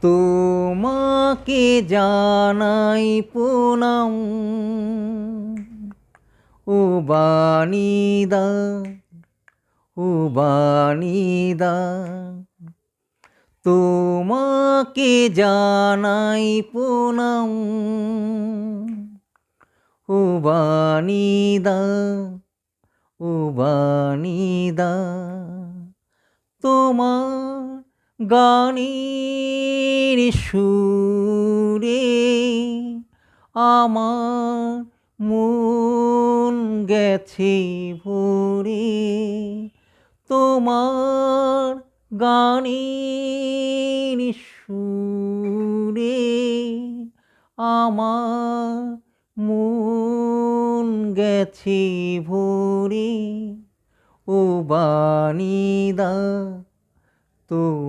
তোমাকে জানাই প্রণাম ও বাণীদা, ও বাণীদা। তোমাকে জানাই প্রণাম ও বাণীদা, ও বাণীদা। তোমার গানের সুরে আমার মন গেছে ভরে। তোমার গানের সুরে আমার মন গেছে ভরে। ও বাণীদা, তো